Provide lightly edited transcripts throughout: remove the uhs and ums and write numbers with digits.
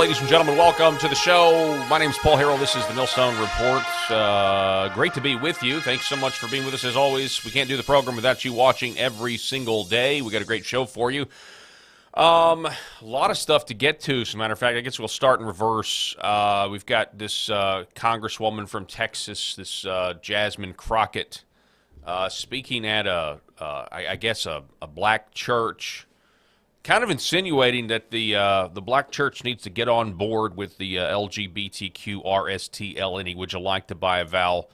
ladies and gentlemen. Welcome to the show. My name is Paul Harrell. This is the Millstone Report. Great to be with you. Thanks so much for being with us as always. We can't do the program without you watching every single day. We got a great show for you. A lot of stuff to get to. As a matter of fact, I guess we'll start in reverse. We've got this congresswoman from Texas, this Jasmine Crockett, speaking at a black church, kind of insinuating that the black church needs to get on board with the LGBTQ RSTLN. Would you like to buy a Val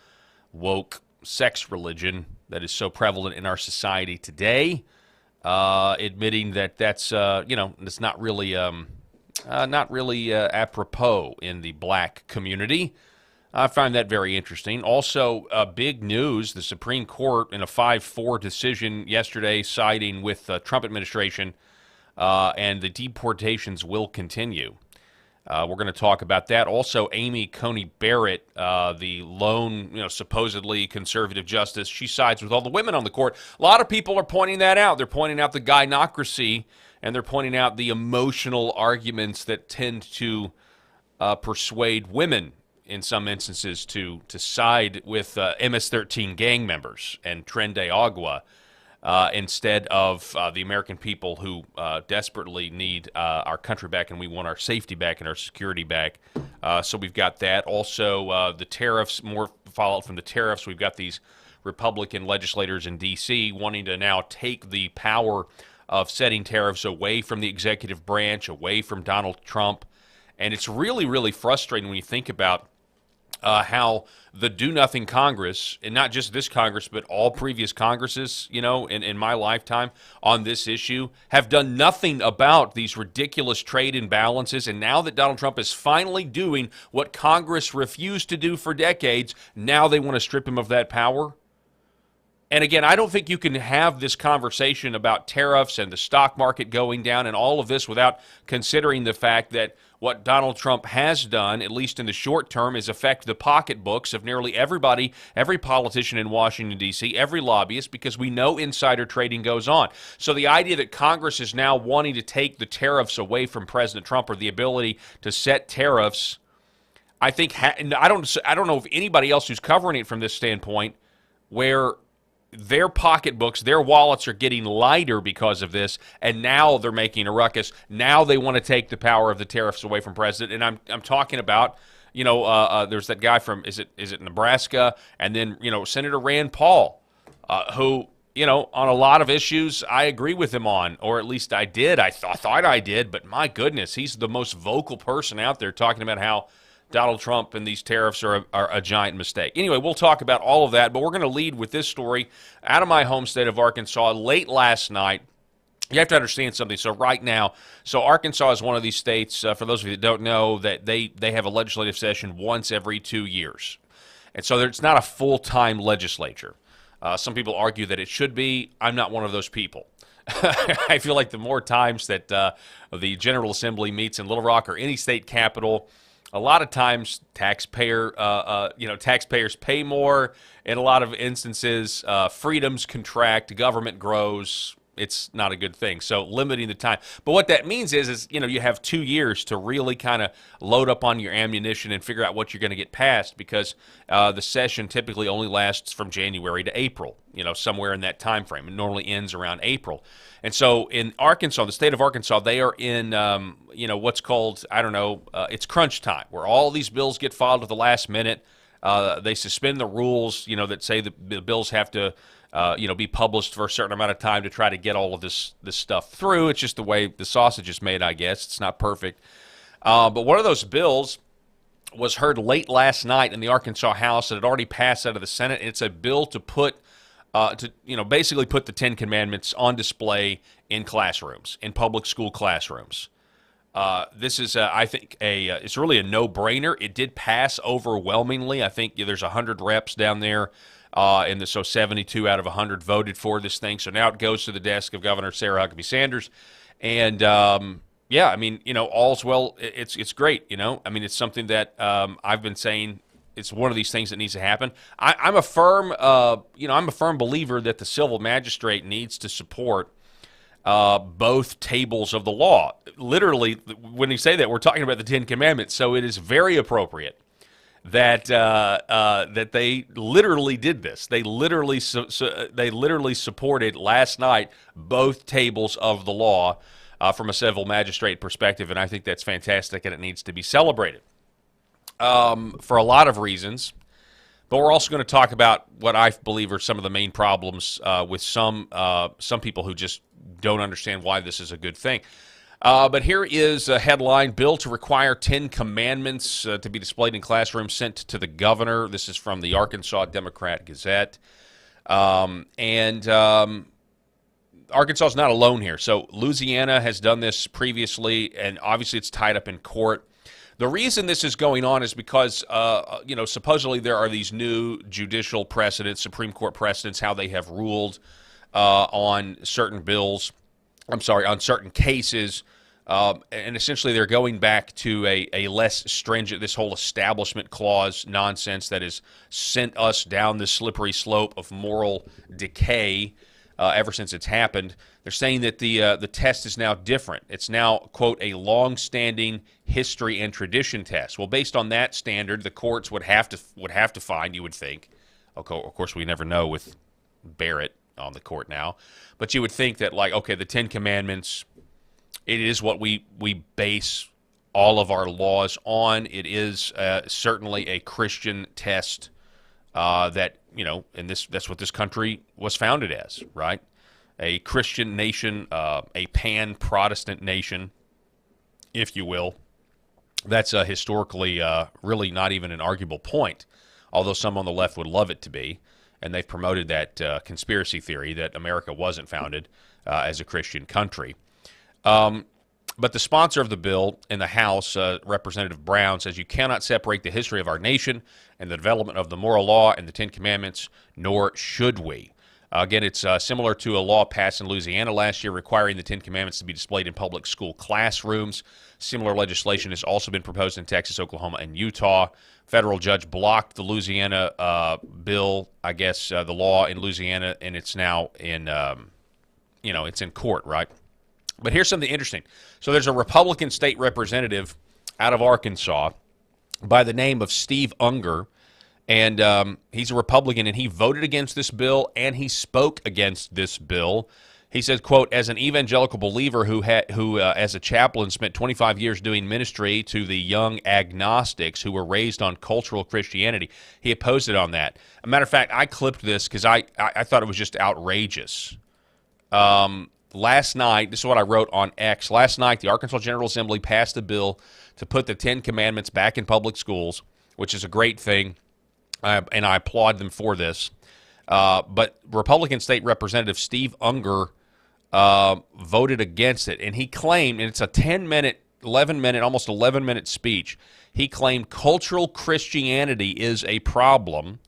woke sex religion that is so prevalent in our society today? Admitting that that's it's not really apropos in the black community. I find that very interesting. Also, big news: the Supreme Court in a 5-4 decision yesterday, siding with the Trump administration, and the deportations will continue. We're going to talk about that. Also, Amy Coney Barrett, the lone, supposedly conservative justice, she sides with all the women on the court. A lot of people are pointing that out. They're pointing out the gynocracy, and they're pointing out the emotional arguments that tend to persuade women, in some instances, to side with MS-13 gang members and Tren de Agua, instead of the American people who desperately need our country back, and we want our safety back and our security back. So we've got that. Also, the tariffs, more fallout from the tariffs. We've got these Republican legislators in D.C. wanting to now take the power of setting tariffs away from the executive branch, away from Donald Trump. And it's really, really frustrating when you think about how the do-nothing Congress, and not just this Congress, but all previous Congresses, in my lifetime on this issue, have done nothing about these ridiculous trade imbalances. And now that Donald Trump is finally doing what Congress refused to do for decades, now they want to strip him of that power. And again, I don't think you can have this conversation about tariffs and the stock market going down and all of this without considering the fact that what Donald Trump has done, at least in the short term, is affect the pocketbooks of nearly everybody, every politician in Washington, D.C., every lobbyist, because we know insider trading goes on. So the idea that Congress is now wanting to take the tariffs away from President Trump, or the ability to set tariffs, I think, I don't know of anybody else who's covering it from this standpoint, where their pocketbooks, their wallets are getting lighter because of this, and now they're making a ruckus. Now they want to take the power of the tariffs away from President. And I'm talking about, there's that guy from, is it Nebraska, and then, Senator Rand Paul, who, on a lot of issues I agree with him on, or at least I did. I thought I did, but my goodness, he's the most vocal person out there talking about how Donald Trump and these tariffs are a giant mistake. Anyway, we'll talk about all of that, but we're going to lead with this story out of my home state of Arkansas. Late last night, you have to understand something. So right now, Arkansas is one of these states, for those of you that don't know, that they have a legislative session once every 2 years. And so it's not a full-time legislature. Some people argue that it should be. I'm not one of those people. I feel like the more times that the General Assembly meets in Little Rock or any state capital, a lot of times taxpayers pay more. In a lot of instances, freedoms contract, government grows. It's not a good thing. So limiting the time. But what that means is you have 2 years to really kind of load up on your ammunition and figure out what you're going to get passed, because the session typically only lasts from January to April, somewhere in that time frame. It normally ends around April. And so in Arkansas, the state of Arkansas, they are in, what's called, it's crunch time, where all these bills get filed at the last minute. They suspend the rules, that say the bills have to, be published for a certain amount of time to try to get all of this stuff through. It's just the way the sausage is made, I guess. It's not perfect. But one of those bills was heard late last night in the Arkansas House. It had already passed out of the Senate. It's a bill to put basically put the Ten Commandments on display in classrooms, in public school classrooms. This is, I think, it's really a no-brainer. It did pass overwhelmingly. I think there's 100 reps down there, so 72 out of 100 voted for this thing. So now it goes to the desk of Governor Sarah Huckabee Sanders, and all's well. It's great. It's something that I've been saying. It's one of these things that needs to happen. I'm a firm believer that the civil magistrate needs to support both tables of the law. Literally, when you say that, we're talking about the Ten Commandments. So it is very appropriate that that they literally did this. They literally they literally supported last night both tables of the law from a civil magistrate perspective, and I think that's fantastic, and it needs to be celebrated for a lot of reasons. But we're also going to talk about what I believe are some of the main problems with some people who just don't understand why this is a good thing. But here is a headline: bill to require 10 commandments to be displayed in classrooms sent to the governor. This is from the Arkansas Democrat Gazette. Arkansas is not alone here. So Louisiana has done this previously, and obviously it's tied up in court. The reason this is going on is because, supposedly there are these new judicial precedents, Supreme Court precedents, how they have ruled on certain bills. I'm sorry, on certain cases. And essentially they're going back to a less stringent, this whole establishment clause nonsense that has sent us down this slippery slope of moral decay ever since it's happened. They're saying that the test is now different. It's now, quote, a long-standing history and tradition test. Well, based on that standard, the courts would have to find, you would think. Of course, we never know with Barrett on the court now, but you would think that, like, okay, the Ten Commandments, it is what we base all of our laws on. It is certainly a Christian test that, and that's what this country was founded as, right? A Christian nation, a pan-Protestant nation, if you will. That's historically really not even an arguable point, although some on the left would love it to be, and they've promoted that conspiracy theory that America wasn't founded as a Christian country. But the sponsor of the bill in the House, Representative Brown, says you cannot separate the history of our nation and the development of the moral law and the Ten Commandments, nor should we. Again, it's similar to a law passed in Louisiana last year requiring the Ten Commandments to be displayed in public school classrooms. Similar legislation has also been proposed in Texas, Oklahoma, and Utah. Federal judge blocked the Louisiana bill, I guess, the law in Louisiana, and it's now in, it's in court, right? But here's something interesting. So there's a Republican state representative out of Arkansas by the name of Steve Unger, and he's a Republican, and he voted against this bill, and he spoke against this bill. He says, quote, as an evangelical believer who as a chaplain, spent 25 years doing ministry to the young agnostics who were raised on cultural Christianity, he opposed it on that. As a matter of fact, I clipped this because I thought it was just outrageous. Last night, this is what I wrote on X. Last night, the Arkansas General Assembly passed a bill to put the Ten Commandments back in public schools, which is a great thing, and I applaud them for this. But Republican State Representative Steve Unger voted against it, and he claimed, and it's a 10-minute, 11-minute, almost 11-minute speech, he claimed cultural Christianity is a problem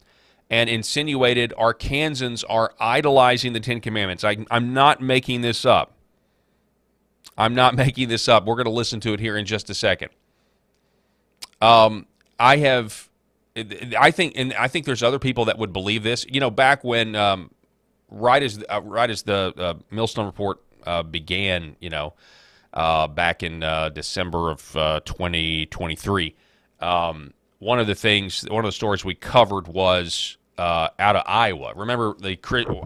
and insinuated Arkansans are idolizing the Ten Commandments. I'm not making this up. I'm not making this up. We're going to listen to it here in just a second. I think there's other people that would believe this. Back when right as the Millstone Report began, back in December of 2023, one of the stories we covered was out of Iowa. Remember,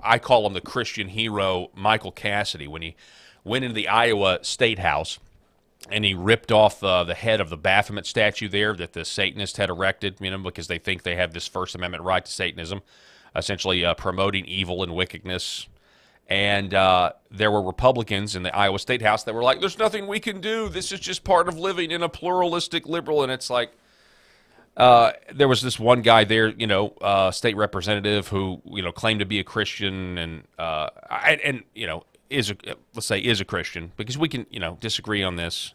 I call him the Christian hero, Michael Cassidy, when he went into the Iowa State House and he ripped off the head of the Baphomet statue there that the Satanists had erected, because they think they have this First Amendment right to Satanism, essentially promoting evil and wickedness. And there were Republicans in the Iowa State House that were like, there's nothing we can do. This is just part of living in a pluralistic liberal. And it's like, there was this one guy there, state representative who, claimed to be a Christian and is a Christian, because we can, disagree on this.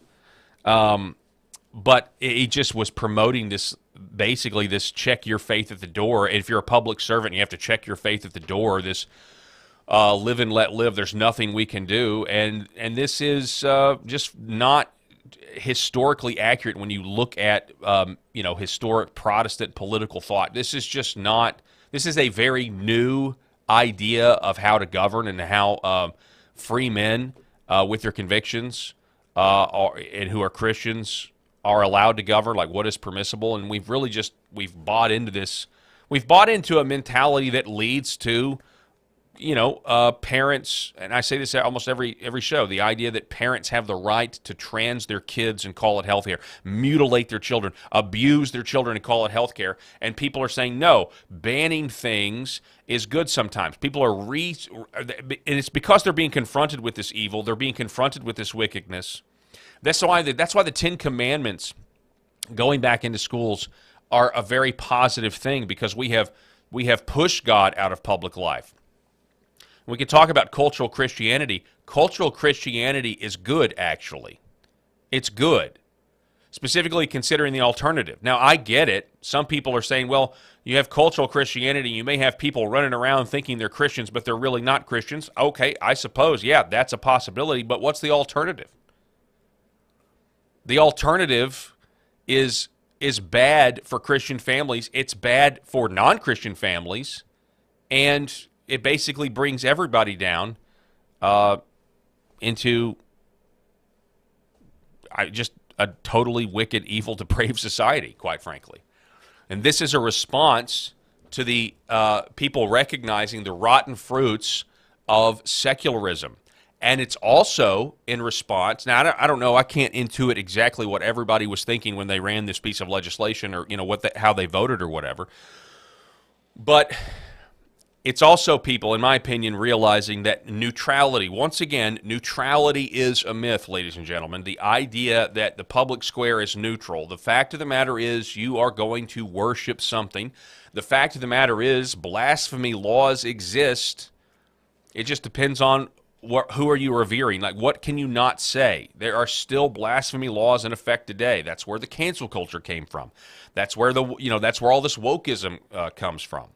But he just was promoting this, basically this check your faith at the door. If you're a public servant, you have to check your faith at the door. This live and let live. There's nothing we can do. And this is just not historically accurate when you look at, historic Protestant political thought. This is just not, this is a very new idea of how to govern and how free men with their convictions and who are Christians are allowed to govern, like what is permissible. And we've bought into this. We've bought into a mentality that leads to, parents, and I say this almost every show, the idea that parents have the right to trans their kids and call it healthcare, mutilate their children, abuse their children and call it healthcare. And people are saying, no, banning things is good sometimes. People are and it's because they're being confronted with this evil, they're being confronted with this wickedness. That's why the Ten Commandments going back into schools are a very positive thing, because we have pushed God out of public life. We can talk about cultural Christianity. Cultural Christianity is good, actually. It's good, specifically considering the alternative. Now, I get it. Some people are saying, well, you have cultural Christianity, you may have people running around thinking they're Christians, but they're really not Christians. Okay, I suppose, yeah, that's a possibility, but what's the alternative? The alternative is bad for Christian families. It's bad for non-Christian families, and it basically brings everybody down into just a totally wicked, evil, depraved society, quite frankly. And this is a response to the people recognizing the rotten fruits of secularism. And it's also in response. Now, I don't know. I can't intuit exactly what everybody was thinking when they ran this piece of legislation, or how they voted or whatever. But it's also people, in my opinion, realizing that neutrality, once again, neutrality is a myth, ladies and gentlemen. The idea that the public square is neutral. The fact of the matter is you are going to worship something. The fact of the matter is blasphemy laws exist. It just depends on who are you revering? Like, what can you not say? There are still blasphemy laws in effect today. That's where the cancel culture came from. That's where that's where all this wokeism comes from.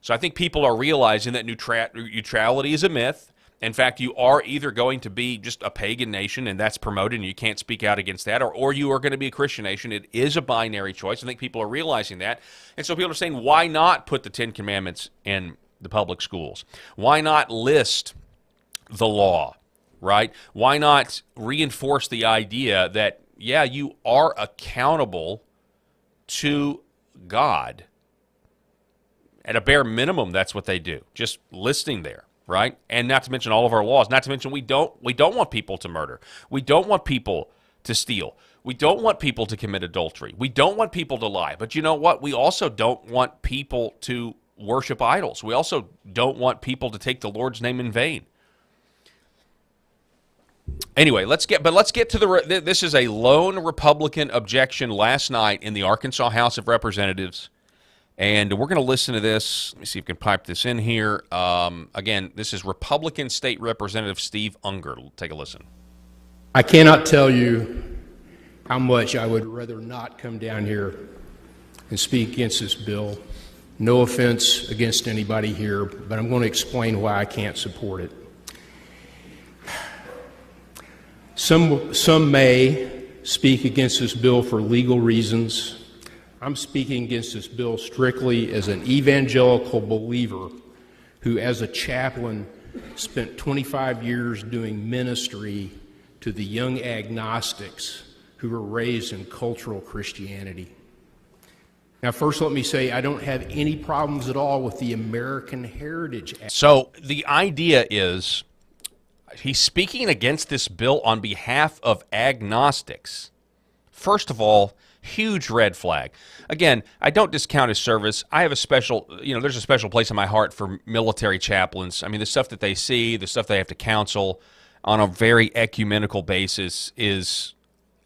So I think people are realizing that neutrality is a myth. In fact, you are either going to be just a pagan nation, and that's promoted, and you can't speak out against that, or you are going to be a Christian nation. It is a binary choice. I think people are realizing that. And so people are saying, why not put the Ten Commandments in the public schools? Why not list the law, right? Why not reinforce the idea that, yeah, you are accountable to God? At a bare minimum, that's what they do. Just listing there, right? And not to mention all of our laws. Not to mention we don't want people to murder. We don't want people to steal. We don't want people to commit adultery. We don't want people to lie. But you know what? We also don't want people to worship idols. We also don't want people to take the Lord's name in vain. Anyway, let's get to this is a lone Republican objection last night in the Arkansas House of Representatives, and we're going to listen to this. Let me see if we can pipe this in here. Again, this is Republican State Representative Steve Unger. Take a listen. I cannot tell you how much I would rather not come down here and speak against this bill. No offense against anybody here, but I'm going to explain why I can't support it. Some may speak against this bill for legal reasons. I'm speaking against this bill strictly as an evangelical believer who, as a chaplain, spent 25 years doing ministry to the young agnostics who were raised in cultural Christianity. Now, first, let me say I don't have any problems at all with the American Heritage Act. So the idea is, he's speaking against this bill on behalf of agnostics. First of all, huge red flag. Again, I don't discount his service. I have a special, there's a special place in my heart for military chaplains. I mean, the stuff that they see, the stuff they have to counsel on a very ecumenical basis is,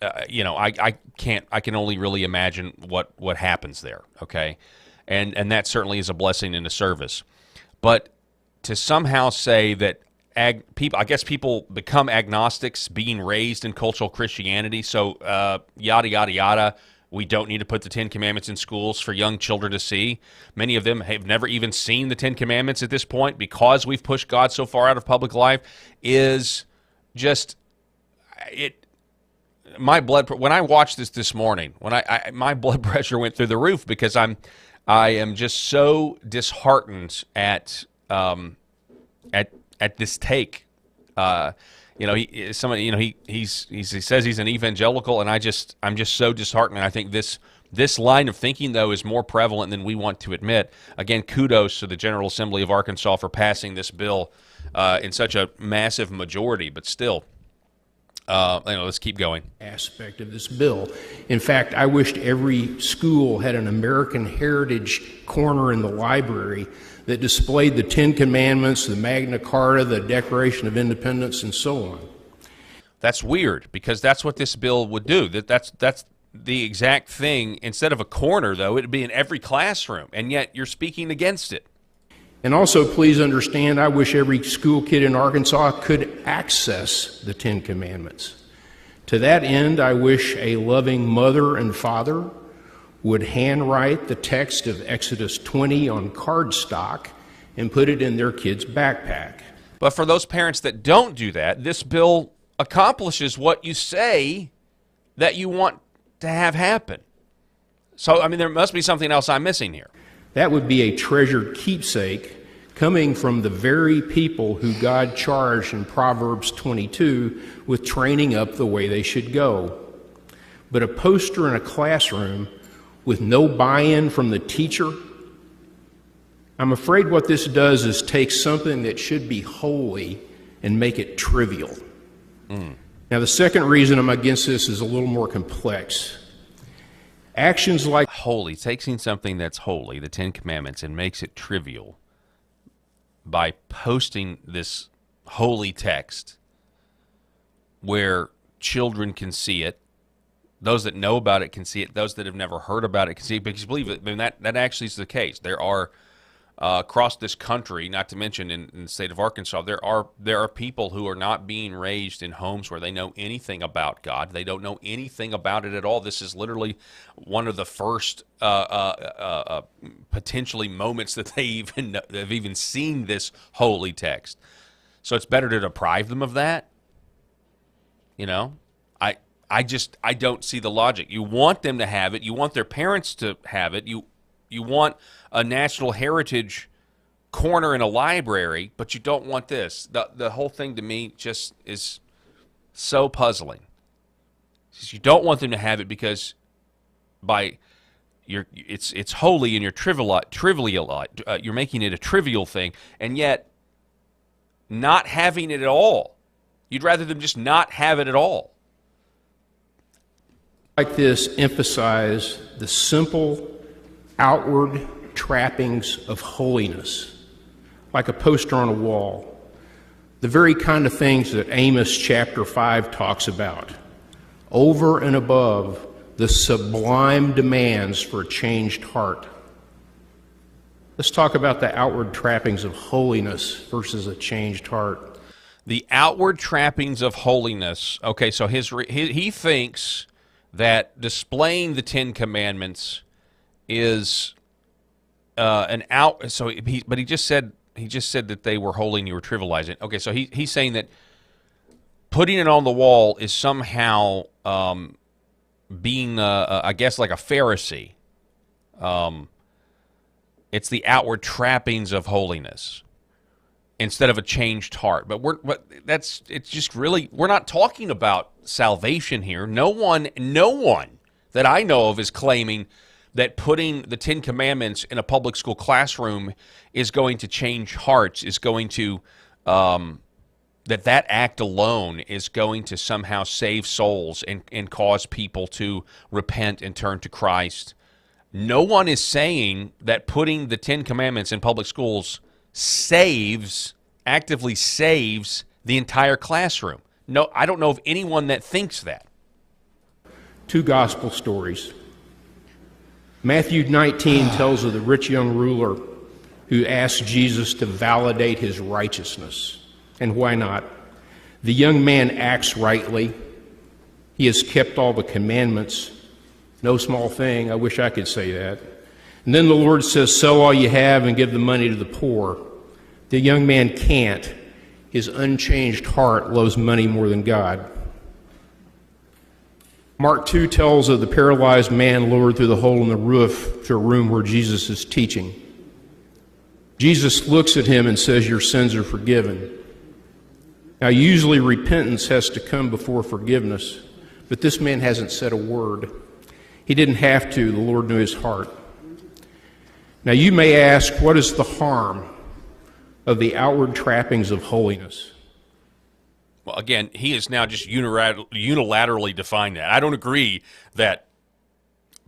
I can only really imagine what happens there, okay? And that certainly is a blessing in the service. But to somehow say that people become agnostics being raised in cultural Christianity, so yada, yada, yada. We don't need to put the Ten Commandments in schools for young children to see. Many of them have never even seen the Ten Commandments at this point because we've pushed God so far out of public life is just it. When I watched this morning, my blood pressure went through the roof because I am just so disheartened at this take He somebody, he says he's an evangelical, and I'm just so disheartened. I think this line of thinking, though, is more prevalent than we want to admit. Again, kudos to the General Assembly of Arkansas for passing this bill in such a massive majority, but still, let's keep going. Aspect of this bill. In fact, I wished every school had an American Heritage corner in the library that displayed the Ten Commandments, the Magna Carta, the Declaration of Independence, and so on. That's weird, because that's what this bill would do. That's the exact thing. Instead of a corner, though, it would be in every classroom, and yet you're speaking against it. And also, please understand, I wish every school kid in Arkansas could access the Ten Commandments. To that end, I wish a loving mother and father would handwrite the text of Exodus 20 on cardstock and put it in their kid's backpack. But for those parents that don't do that, this bill accomplishes what you say that you want to have happen. So, there must be something else I'm missing here. That would be a treasured keepsake coming from the very people who God charged in Proverbs 22 with training up the way they should go. But a poster in a classroom with no buy-in from the teacher, I'm afraid what this does is take something that should be holy and make it trivial. Now, the second reason I'm against this is a little more complex. Actions like holy, taking something that's holy, the Ten Commandments, and makes it trivial by posting this holy text where children can see it. Those that know about it can see it. Those that have never heard about it can see it. Because believe it, that actually is the case. There are across this country, not to mention in the state of Arkansas, there are people who are not being raised in homes where they know anything about God. They don't know anything about it at all. This is literally one of the first potentially moments that they've even seen this holy text. So it's better to deprive them of that. I don't see the logic. You want them to have it. You want their parents to have it. You want a national heritage corner in a library, but you don't want this. The whole thing to me just is so puzzling. You don't want them to have it because it's holy and you're making it a trivial thing, and yet not having it at all. You'd rather them just not have it at all. Like this emphasize the simple outward trappings of holiness, like a poster on a wall, the very kind of things that Amos chapter 5 talks about, over and above the sublime demands for a changed heart. Let's talk about the outward trappings of holiness versus a changed heart. The outward trappings of holiness. Okay, so he thinks that displaying the Ten Commandments is but he just said that they were holy and you were trivializing. Okay, so he's saying that putting it on the wall is somehow being I guess like a Pharisee. It's the outward trappings of holiness instead of a changed heart. But we're not talking about salvation here. No one that I know of is claiming that putting the Ten Commandments in a public school classroom is going to change hearts, is going to, that act alone is going to somehow save souls and cause people to repent and turn to Christ. No one is saying that putting the Ten Commandments in public schools actively saves the entire classroom. No, I don't know of anyone that thinks that. Two gospel stories. Matthew 19 tells of the rich young ruler who asked Jesus to validate his righteousness. And why not? The young man acts rightly. He has kept all the commandments. No small thing. I wish I could say that. And then the Lord says, sell all you have and give the money to the poor. The young man can't. His unchanged heart loves money more than God. Mark 2 tells of the paralyzed man lowered through the hole in the roof to a room where Jesus is teaching. Jesus looks at him and says, your sins are forgiven. Now, usually repentance has to come before forgiveness, but this man hasn't said a word. He didn't have to. The Lord knew his heart. Now, you may ask, what is the harm of the outward trappings of holiness? Well, again, he is now just unilaterally defined that. I don't agree that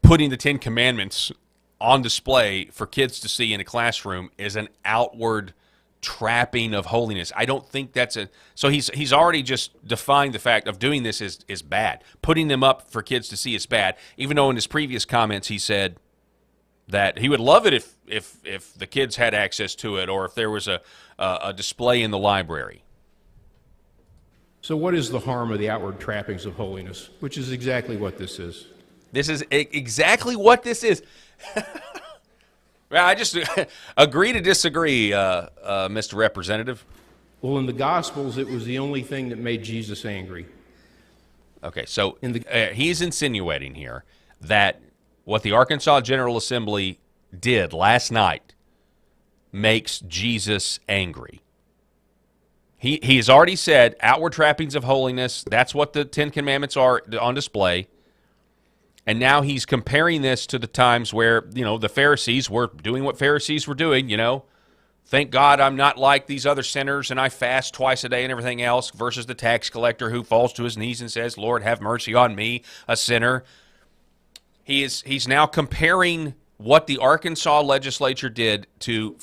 putting the Ten Commandments on display for kids to see in a classroom is an outward trapping of holiness. I don't think that's a... So he's already just defined the fact of doing this is bad. Putting them up for kids to see is bad, even though in his previous comments he said that he would love it if the kids had access to it, or if there was a display in the library. So what is the harm of the outward trappings of holiness, which is exactly what this is? This is exactly what this is. Well, I just agree to disagree, Mr. Representative. Well, in the Gospels, it was the only thing that made Jesus angry. Okay, so he's insinuating here that what the Arkansas General Assembly did last night makes Jesus angry. He's already said outward trappings of holiness, that's what the Ten Commandments are on display. And now he's comparing this to the times where, the Pharisees were doing what Pharisees were doing, Thank God I'm not like these other sinners and I fast twice a day and everything else, versus the tax collector who falls to his knees and says, Lord, have mercy on me, a sinner. He's now comparing what the Arkansas legislature did to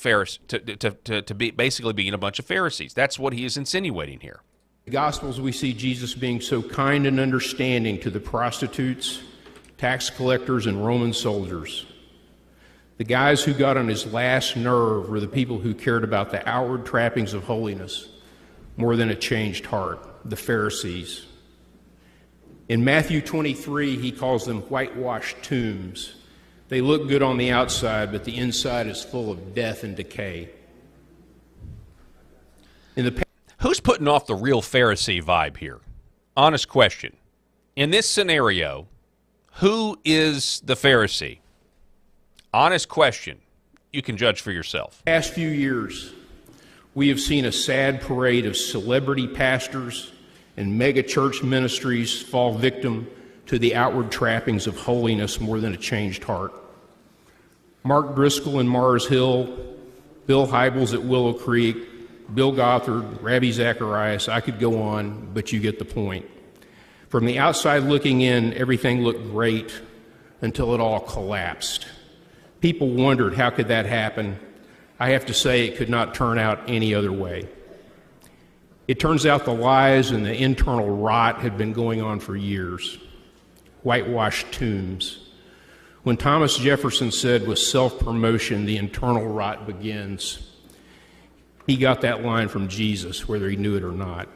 basically being a bunch of Pharisees. That's what he is insinuating here. In the Gospels, we see Jesus being so kind and understanding to the prostitutes, tax collectors, and Roman soldiers. The guys who got on his last nerve were the people who cared about the outward trappings of holiness more than a changed heart, the Pharisees. In Matthew 23, he calls them whitewashed tombs. They look good on the outside, but the inside is full of death and decay. Who's putting off the real Pharisee vibe here? Honest question. In this scenario, who is the Pharisee? Honest question. You can judge for yourself. Past few years, we have seen a sad parade of celebrity pastors and mega church ministries fall victim to the outward trappings of holiness more than a changed heart. Mark Driscoll in Mars Hill, Bill Hybels at Willow Creek, Bill Gothard, Rabbi Zacharias, I could go on, but you get the point. From the outside looking in, everything looked great until it all collapsed. People wondered, how could that happen? I have to say it could not turn out any other way. It turns out the lies and the internal rot had been going on for years. Whitewashed tombs. When Thomas Jefferson said, with self-promotion, the internal rot begins, he got that line from Jesus, whether he knew it or not.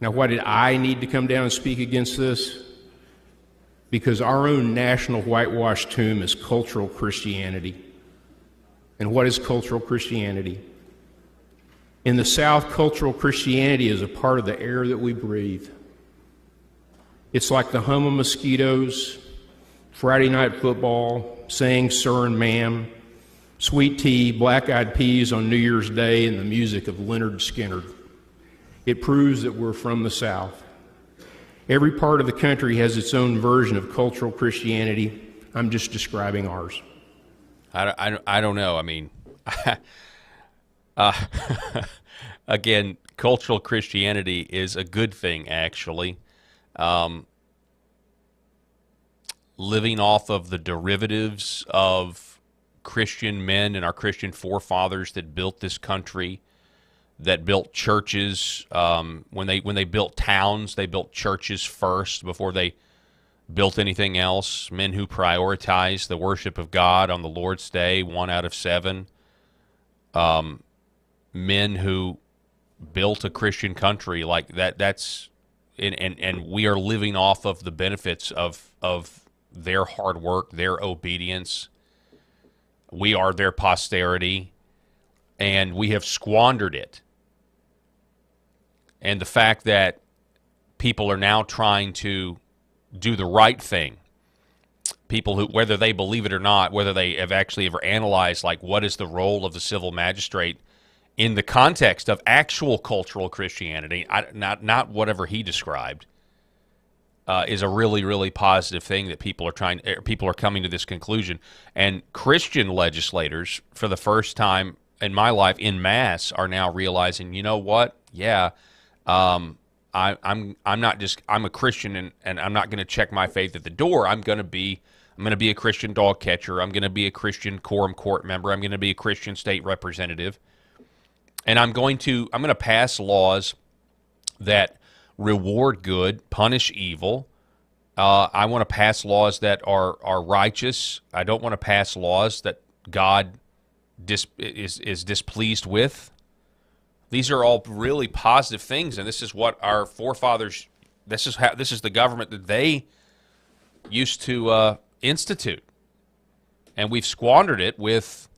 Now, why did I need to come down and speak against this? Because our own national whitewashed tomb is cultural Christianity. And what is cultural Christianity? In the South, cultural Christianity is a part of the air that we breathe. It's like the hum of mosquitoes, Friday night football, saying sir and ma'am, sweet tea, black-eyed peas on New Year's Day, and the music of Leonard Skinner. It proves that we're from the South. Every part of the country has its own version of cultural Christianity. I'm just describing ours. I don't know. I mean, again, cultural Christianity is a good thing, actually. Living off of the derivatives of Christian men and our Christian forefathers that built this country, that built churches. When they built towns, they built churches first before they built anything else. Men who prioritized the worship of God on the Lord's Day, 1 out of 7. Men who built a Christian country like that. And we are living off of the benefits of their hard work, their obedience. We are their posterity, and we have squandered it. And the fact that people are now trying to do the right thing, people who, whether they believe it or not, whether they have actually ever analyzed, like, what is the role of the civil magistrate in the context of actual cultural Christianity, not whatever he described, is a really, really positive thing that people are coming to this conclusion. And Christian legislators, for the first time in my life, en masse, are now realizing, you know what? Yeah, I'm a Christian, and I'm not going to check my faith at the door. I'm going to be a Christian dog catcher. I'm going to be a Christian quorum court member. I'm going to be a Christian state representative, and I'm going to pass laws that reward good, punish evil. I want to pass laws that are righteous. I don't want to pass laws that God is displeased with. These are all really positive things, and this is what our forefathers. This is the government that they used to institute, and we've squandered it with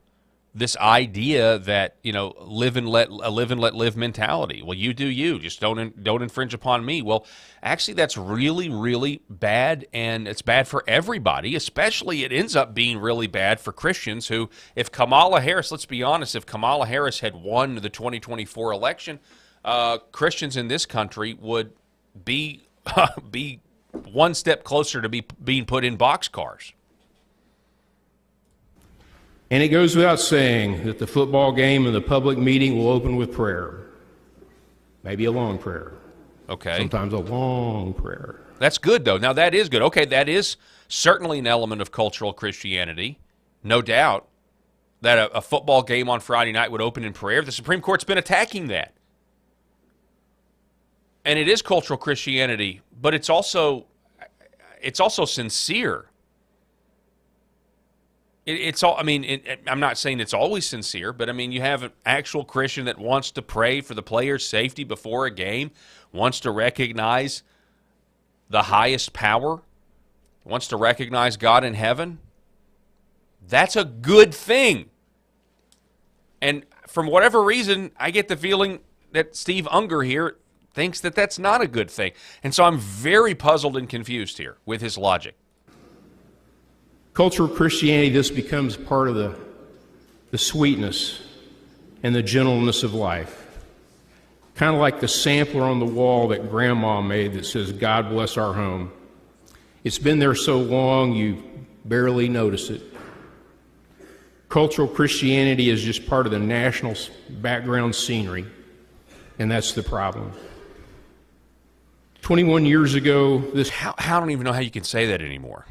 this idea that, live and let live mentality. Well, you do you, just don't infringe upon me. Well, actually, that's really, really bad, and it's bad for everybody. Especially, it ends up being really bad for Christians who, if Kamala Harris, let's be honest, if Kamala Harris had won the 2024 election, Christians in this country would be one step closer to being put in boxcars. And it goes without saying that the football game and the public meeting will open with prayer. Maybe a long prayer. Okay. Sometimes a long prayer. That's good, though. Now, that is good. Okay, that is certainly an element of cultural Christianity. No doubt that a football game on Friday night would open in prayer. The Supreme Court's been attacking that. And it is cultural Christianity, but it's also sincere. I'm not saying it's always sincere, but you have an actual Christian that wants to pray for the player's safety before a game, wants to recognize the highest power, wants to recognize God in heaven. That's a good thing. And from whatever reason, I get the feeling that Steve Unger here thinks that that's not a good thing. And so I'm very puzzled and confused here with his logic. Cultural Christianity, this becomes part of the sweetness and the gentleness of life. Kind of like the sampler on the wall that Grandma made that says, "God bless our home." It's been there so long you barely notice it. Cultural Christianity is just part of the national background scenery, and that's the problem. 21 years ago, I don't even know how you can say that anymore.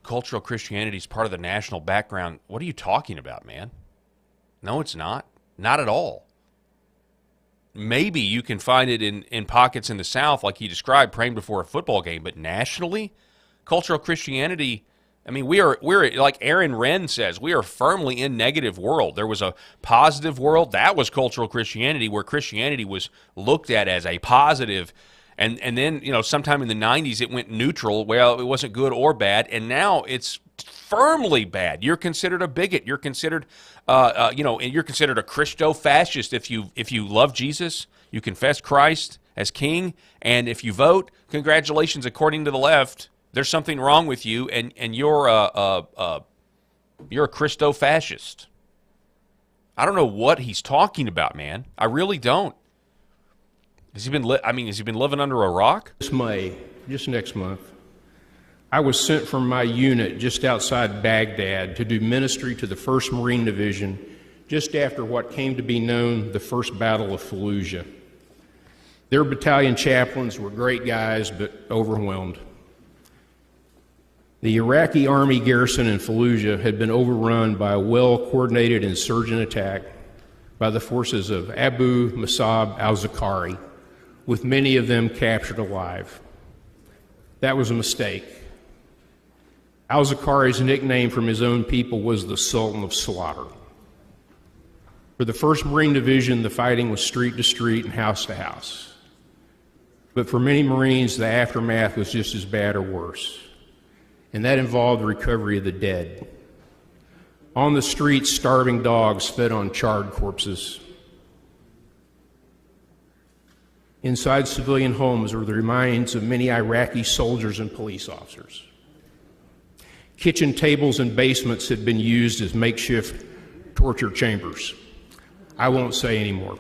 Cultural Christianity is part of the national background. What are you talking about, man? No, it's not. Not at all. Maybe you can find it in pockets in the South, like he described, praying before a football game, but nationally, cultural Christianity, we're like Aaron Wrenn says, we are firmly in negative world. There was a positive world. That was cultural Christianity, where Christianity was looked at as a positive. And then, sometime in the 90s, it went neutral. Well, it wasn't good or bad. And now it's firmly bad. You're considered a bigot. You're considered, and you're considered a Christo-fascist if you love Jesus, you confess Christ as king, and if you vote, congratulations, according to the left, there's something wrong with you, and you're a Christo-fascist. I don't know what he's talking about, man. I really don't. Has he been living under a rock? This May, just next month, I was sent from my unit just outside Baghdad to do ministry to the 1st Marine Division just after what came to be known the First Battle of Fallujah. Their battalion chaplains were great guys, but overwhelmed. The Iraqi army garrison in Fallujah had been overrun by a well-coordinated insurgent attack by the forces of Abu Musab al-Zakari, with many of them captured alive. That was a mistake. Al-Zakari's nickname from his own people was the Sultan of Slaughter. For the 1st Marine Division, the fighting was street to street and house to house. But for many Marines, the aftermath was just as bad or worse. And that involved the recovery of the dead. On the streets, starving dogs fed on charred corpses. Inside civilian homes were the remains of many Iraqi soldiers and police officers. Kitchen tables and basements had been used as makeshift torture chambers. I won't say anymore.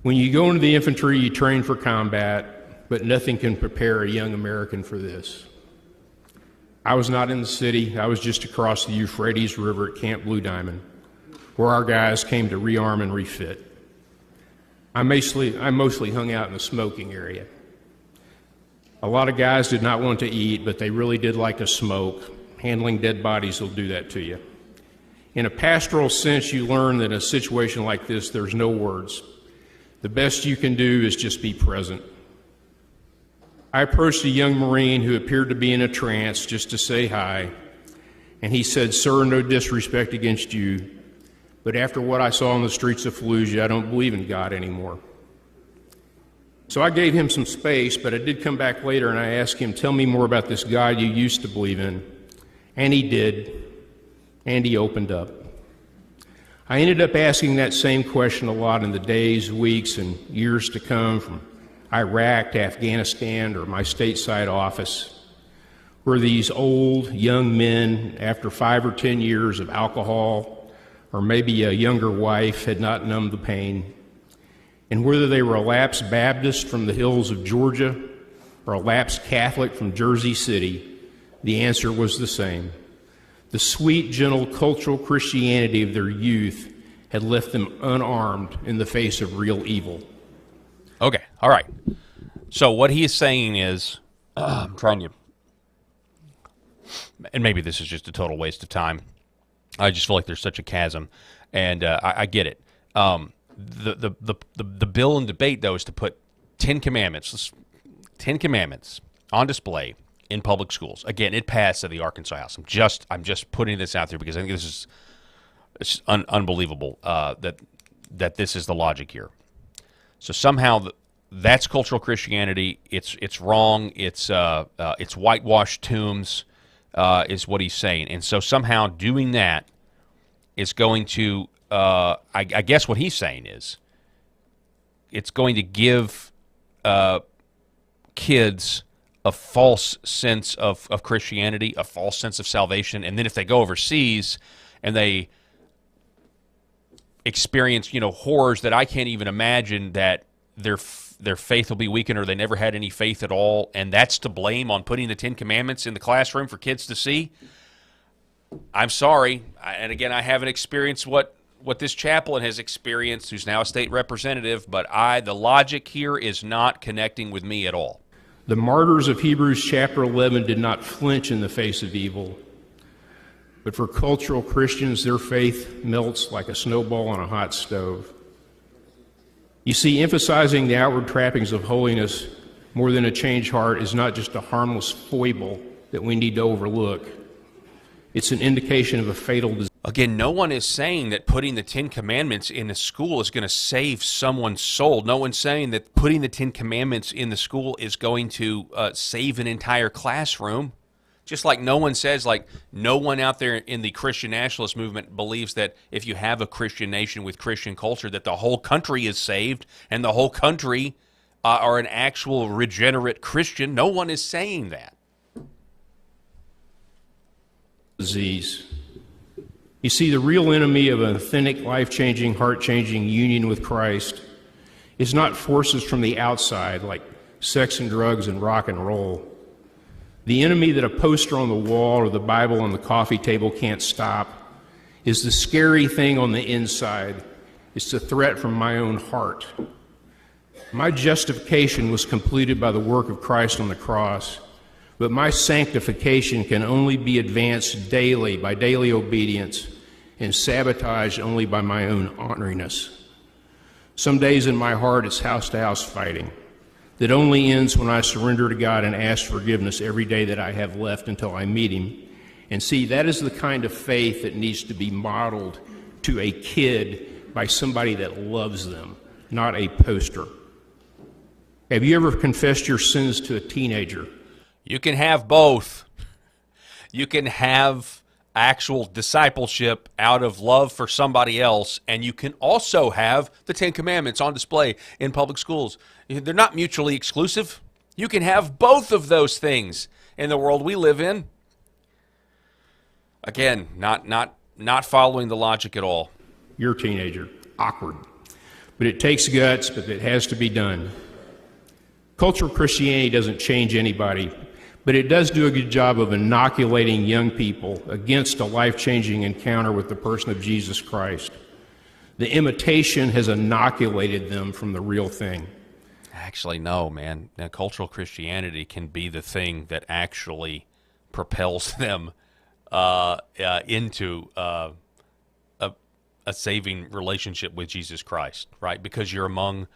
When you go into the infantry, you train for combat, but nothing can prepare a young American for this. I was not in the city. I was just across the Euphrates River at Camp Blue Diamond, where our guys came to rearm and refit. I mostly hung out in the smoking area. A lot of guys did not want to eat, but they really did like to smoke. Handling dead bodies will do that to you. In a pastoral sense, you learn that in a situation like this, there's no words. The best you can do is just be present. I approached a young Marine who appeared to be in a trance just to say hi, and he said, "Sir, no disrespect against you, but after what I saw on the streets of Fallujah, I don't believe in God anymore." So I gave him some space, but I did come back later and I asked him, "Tell me more about this God you used to believe in." And he did, and he opened up. I ended up asking that same question a lot in the days, weeks, and years to come, from Iraq to Afghanistan or my stateside office, where these old, young men, after 5 or 10 years of alcohol, or maybe a younger wife, had not numbed the pain. And whether they were a lapsed Baptist from the hills of Georgia or a lapsed Catholic from Jersey City, the answer was the same. The sweet, gentle, cultural Christianity of their youth had left them unarmed in the face of real evil. Okay, all right. So what he is saying is, I'm trying to, and maybe this is just a total waste of time. I just feel like there's such a chasm, and I get it. The bill in debate, though, is to put 10 Commandments on display in public schools. Again, it passed at the Arkansas House. I'm just putting this out there because I think this is unbelievable that this is the logic here. So somehow that's cultural Christianity. It's wrong. It's whitewashed tombs is what he's saying. And so somehow doing that is going to I guess what he's saying is it's going to give kids a false sense of Christianity, a false sense of salvation, and then if they go overseas and they experience, horrors that I can't even imagine, that their faith will be weakened or they never had any faith at all, and that's to blame on putting the 10 Commandments in the classroom for kids to see. I'm sorry, and again, I haven't experienced what this chaplain has experienced, who's now a state representative, but the logic here is not connecting with me at all. The martyrs of Hebrews chapter 11 did not flinch in the face of evil, but for cultural Christians, their faith melts like a snowball on a hot stove. You see, emphasizing the outward trappings of holiness more than a changed heart is not just a harmless foible that we need to overlook. It's an indication of a fatal disease. Again, no one is saying that putting the 10 Commandments in a school is going to save someone's soul. No one's saying that putting the 10 Commandments in the school is going to save an entire classroom. Just like no one says, no one out there in the Christian nationalist movement believes that if you have a Christian nation with Christian culture, that the whole country is saved and the whole country are an actual regenerate Christian. No one is saying that. Disease. You see, the real enemy of an authentic, life-changing, heart-changing union with Christ is not forces from the outside like sex and drugs and rock and roll. The enemy that a poster on the wall or the Bible on the coffee table can't stop is the scary thing on the inside. It's the threat from my own heart. My justification was completed by the work of Christ on the cross, but my sanctification can only be advanced daily by daily obedience and sabotaged only by my own orneriness. Some days in my heart it's house-to-house fighting that only ends when I surrender to God and ask forgiveness every day that I have left until I meet Him. And see, that is the kind of faith that needs to be modeled to a kid by somebody that loves them, not a poster. Have you ever confessed your sins to a teenager? You can have both. You can have actual discipleship out of love for somebody else, and you can also have the 10 Commandments on display in public schools. They're not mutually exclusive. You can have both of those things in the world we live in. Again, not following the logic at all. You're a teenager. Awkward. But it takes guts, but it has to be done. Cultural Christianity doesn't change anybody, but it does do a good job of inoculating young people against a life-changing encounter with the person of Jesus Christ. The imitation has inoculated them from the real thing. Actually, no, man. Now, cultural Christianity can be the thing that actually propels them into a saving relationship with Jesus Christ, right? Because you're among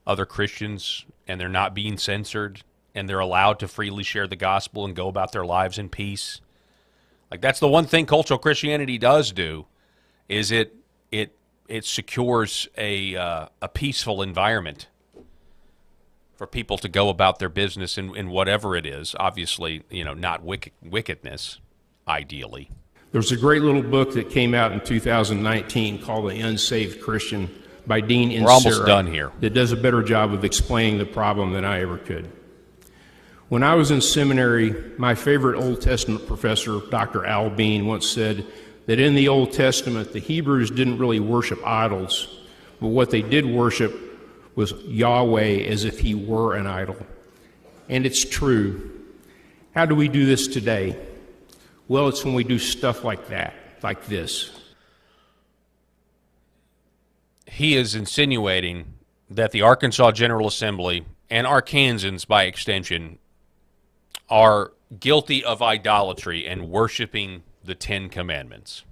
other Christians and they're not being censored and they're allowed to freely share the gospel and go about their lives in peace. Like, that's the one thing cultural Christianity does do, is it secures a peaceful environment for people to go about their business in whatever it is. Obviously, not wickedness, ideally. There's a great little book that came out in 2019 called The Unsaved Christian by Dean Insera. We're almost done here. That does a better job of explaining the problem than I ever could. When I was in seminary, my favorite Old Testament professor, Dr. Al Bean, once said that in the Old Testament, the Hebrews didn't really worship idols, but what they did worship was Yahweh as if he were an idol. And it's true. How do we do this today? Well, it's when we do stuff like that, like this. He is insinuating that the Arkansas General Assembly and Arkansans, by extension, are guilty of idolatry and worshiping the Ten Commandments.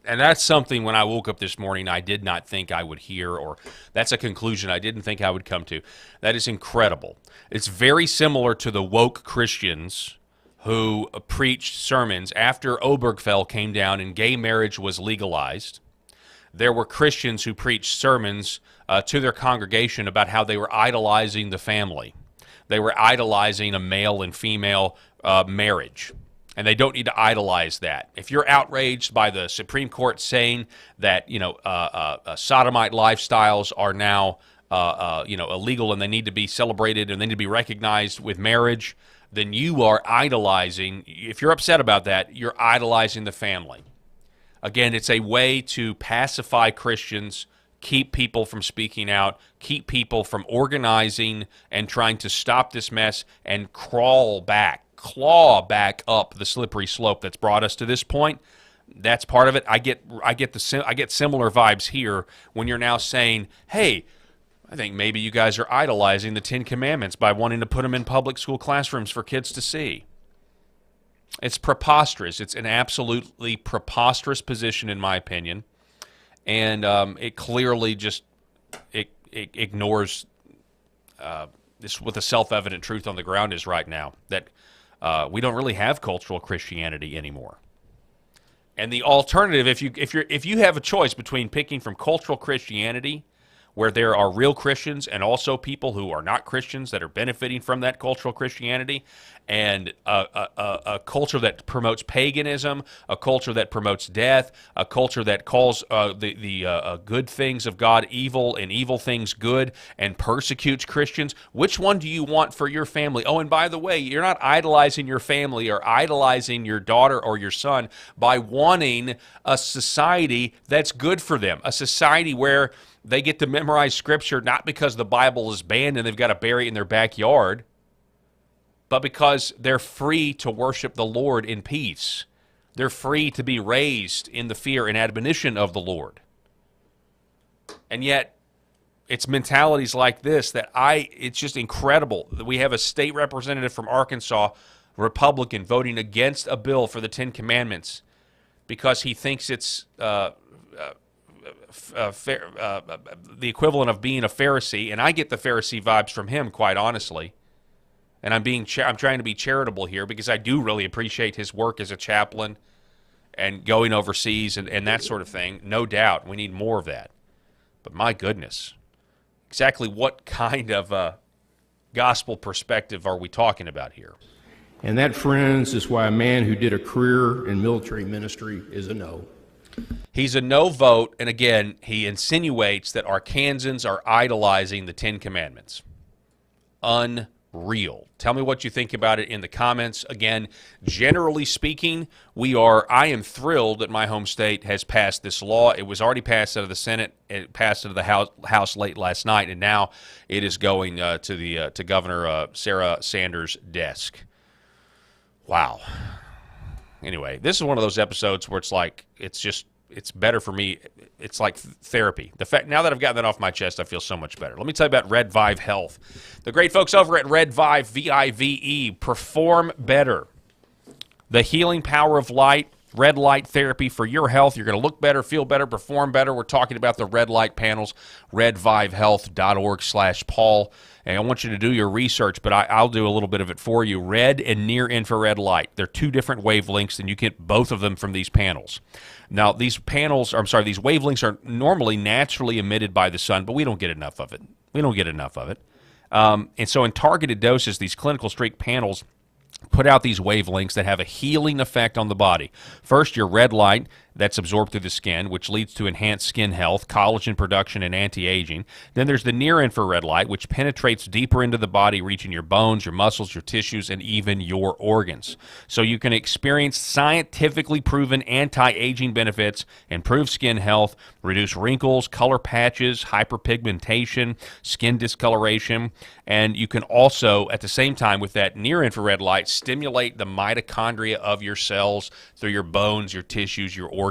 And that's something, when I woke up this morning, I did not think I would hear, or that's a conclusion I didn't think I would come to. That is incredible. It's very similar to the woke Christians who preached sermons after Obergefell came down and gay marriage was legalized. There were Christians who preached sermons to their congregation about how they were idolizing the family. They were idolizing a male and female marriage. And they don't need to idolize that. If you're outraged by the Supreme Court saying that sodomite lifestyles are now illegal and they need to be celebrated and they need to be recognized with marriage, then you are idolizing. If you're upset about that, you're idolizing the family. Again, it's a way to pacify Christians, keep people from speaking out, keep people from organizing and trying to stop this mess and claw back up the slippery slope that's brought us to this point. That's part of it. I get similar vibes here when you're now saying, hey, I think maybe you guys are idolizing the Ten Commandments by wanting to put them in public school classrooms for kids to see. It's preposterous. It's an absolutely preposterous position, in my opinion. And it clearly just it ignores this, what the self-evident truth on the ground is right now, that we don't really have cultural Christianity anymore. And the alternative, if you have a choice between picking from cultural Christianity, where there are real Christians and also people who are not Christians that are benefiting from that cultural Christianity, and a culture that promotes paganism, a culture that promotes death, a culture that calls the good things of God evil and evil things good and persecutes Christians, which one do you want for your family? Oh, and by the way, you're not idolizing your family or idolizing your daughter or your son by wanting a society that's good for them, a society where they get to memorize Scripture not because the Bible is banned and they've got to bury it in their backyard, but because they're free to worship the Lord in peace. They're free to be raised in the fear and admonition of the Lord. And yet, it's mentalities like this that it's just incredible that we have a state representative from Arkansas, Republican, voting against a bill for the Ten Commandments because he thinks it's the equivalent of being a Pharisee, and I get the Pharisee vibes from him, quite honestly. And I'm trying to be charitable here because I do really appreciate his work as a chaplain and going overseas and that sort of thing. No doubt, we need more of that. But my goodness, exactly what kind of gospel perspective are we talking about here? And that, friends, is why a man who did a career in military ministry is a no. He's a no vote, and again, he insinuates that Arkansans are idolizing the Ten Commandments. Unbelievable. real. Tell me what you think about it in the comments. Again, generally speaking, I am thrilled that my home state has passed this law. It was already passed out of the Senate. It passed out of the House late last night, and now it is going to Governor Sarah Sanders' desk. Wow. Anyway, this is one of those episodes where it's better for me. It's like therapy. The fact now that I've gotten that off my chest, I feel so much better. Let me tell you about Red Vive Health. The great folks over at Red Vive, V-I-V-E, perform better. The healing power of light, red light therapy for your health. You're going to look better, feel better, perform better. We're talking about the red light panels, redvivehealth.org/Paul. And I want you to do your research, but I'll do a little bit of it for you. Red and near infrared light. They're two different wavelengths, and you get both of them from these panels. Now, these wavelengths are normally naturally emitted by the sun, but we don't get enough of it. And so in targeted doses, these clinical streak panels put out these wavelengths that have a healing effect on the body. First, your red light that's absorbed through the skin, which leads to enhanced skin health, collagen production, and anti-aging. Then there's the near-infrared light, which penetrates deeper into the body, reaching your bones, your muscles, your tissues, and even your organs. So you can experience scientifically proven anti-aging benefits, improve skin health, reduce wrinkles, color patches, hyperpigmentation, skin discoloration, and you can also, at the same time with that near-infrared light, stimulate the mitochondria of your cells through your bones, your tissues, your organs.